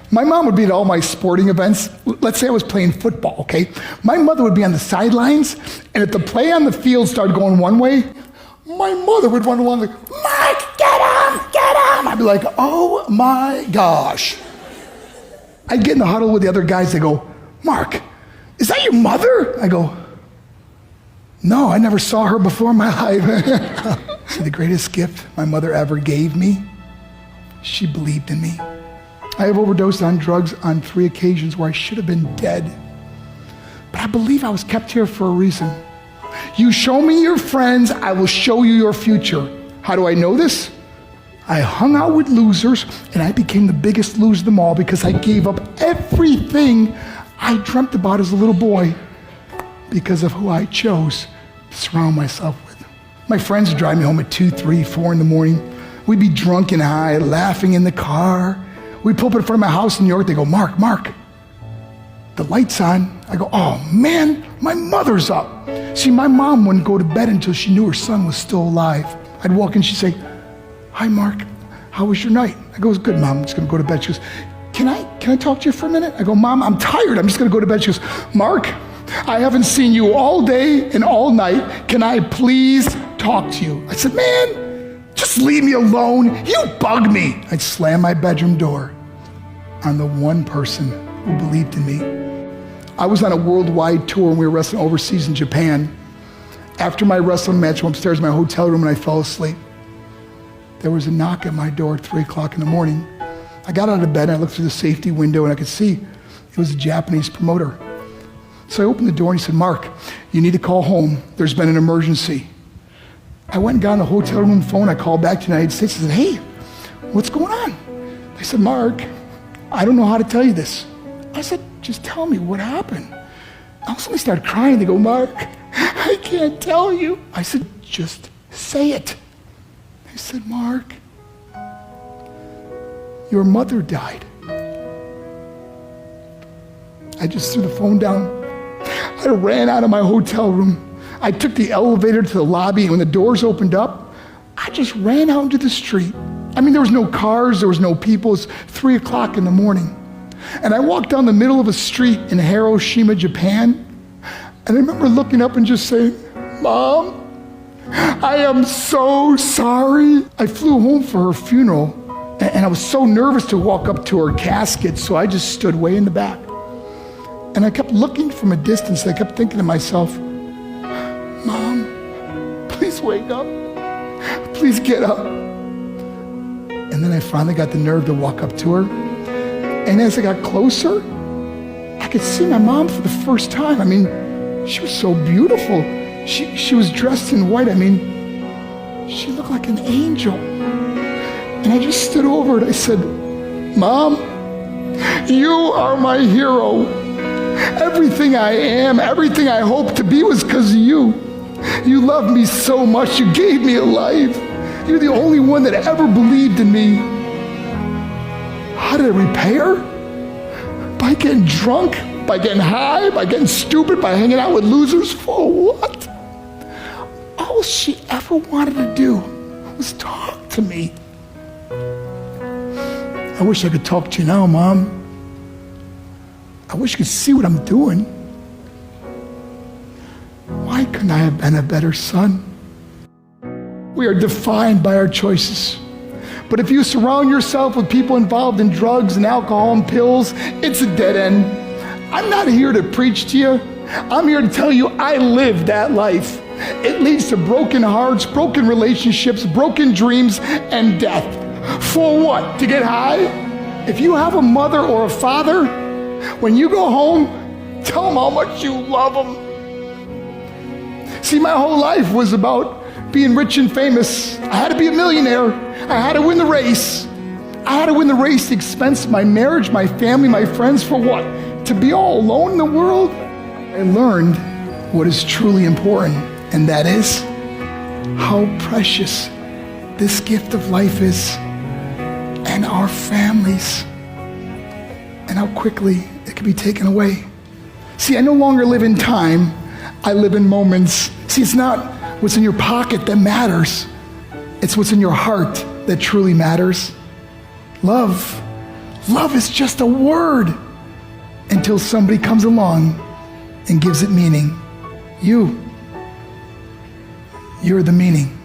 My mom would be at all my sporting events. Let's say I was playing football, okay? My mother would be on the sidelines, and if the play on the field started going one way, my mother would run along like, Mark, get him, get him. I'd be like, oh my gosh. I'd get in the huddle with the other guys. They go, Mark, is that your mother? I go, no, I never saw her before in my life. See, the greatest gift my mother ever gave me, she believed in me. I have overdosed on drugs on 3 occasions where I should have been dead. But I believe I was kept here for a reason. You show me your friends, I will show you your future. How do I know this? I hung out with losers, and I became the biggest loser of them all because I gave up everything I dreamt about as a little boy because of who I chose to surround myself with. My friends would drive me home at 2, 3, 4 in the morning. We'd be drunk and high, laughing in the car. We'd pull up in front of my house in New York. They go, Mark, the light's on. I go, oh man, my mother's up. See, my mom wouldn't go to bed until she knew her son was still alive. I'd walk in, she'd say, hi, Mark, how was your night? I go, it was good, Mom, I'm just gonna go to bed. She goes, can I talk to you for a minute? I go, Mom, I'm tired, I'm just gonna go to bed. She goes, Mark, I haven't seen you all day and all night. Can I please talk to you? I said, man, just leave me alone. You bug me. I'd slam my bedroom door on the one person who believed in me. I was on a worldwide tour and we were wrestling overseas in Japan. After my wrestling match, I went upstairs in my hotel room and I fell asleep. There was a knock at my door at 3 o'clock in the morning. I got out of bed and I looked through the safety window and I could see it was a Japanese promoter. So I opened the door and he said, Mark, you need to call home. There's been an emergency. I went and got on the hotel room phone. I called back to the United States. I said, hey, what's going on? They said, Mark, I don't know how to tell you this. I said, just tell me what happened. All of a sudden they started crying. They go, Mark, I can't tell you. I said, just say it. They said, Mark, your mother died. I just threw the phone down. I ran out of my hotel room. I took the elevator to the lobby, and when the doors opened up, I just ran out into the street. I mean, there was no cars, there was no people. It's 3 o'clock in the morning. And I walked down the middle of a street in Hiroshima, Japan, and I remember looking up and just saying, Mom, I am so sorry. I flew home for her funeral, and I was so nervous to walk up to her casket, so I just stood way in the back. And I kept looking from a distance. I kept thinking to myself, Mom, please wake up. Please get up. And then I finally got the nerve to walk up to her. And as I got closer, I could see my mom for the first time. I mean, she was so beautiful. She was dressed in white. I mean, she looked like an angel. And I just stood over her and I said, Mom, you are my hero. Everything I am, everything I hope to be was because of you. You loved me so much, you gave me a life. You're the only one that ever believed in me. How did I repay her? By getting drunk, by getting high, by getting stupid, by hanging out with losers? For what? All she ever wanted to do was talk to me. I wish I could talk to you now, Mom. I wish you could see what I'm doing. Why couldn't I have been a better son? We are defined by our choices. But if you surround yourself with people involved in drugs and alcohol and pills, it's a dead end. I'm not here to preach to you. I'm here to tell you I lived that life. It leads to broken hearts, broken relationships, broken dreams, and death. For what? To get high? If you have a mother or a father, when you go home, tell them how much you love them. See, my whole life was about being rich and famous. I had to be a millionaire. I had to win the race. I had to win the race at the expense of my marriage, my family, my friends. For what? To be all alone in the world? I learned what is truly important, and that is how precious this gift of life is, and our families, and how quickly it can be taken away. See, I no longer live in time, I live in moments. See, it's not what's in your pocket that matters, it's what's in your heart that truly matters. Love Love is just a word until somebody comes along and gives it meaning. You're the meaning.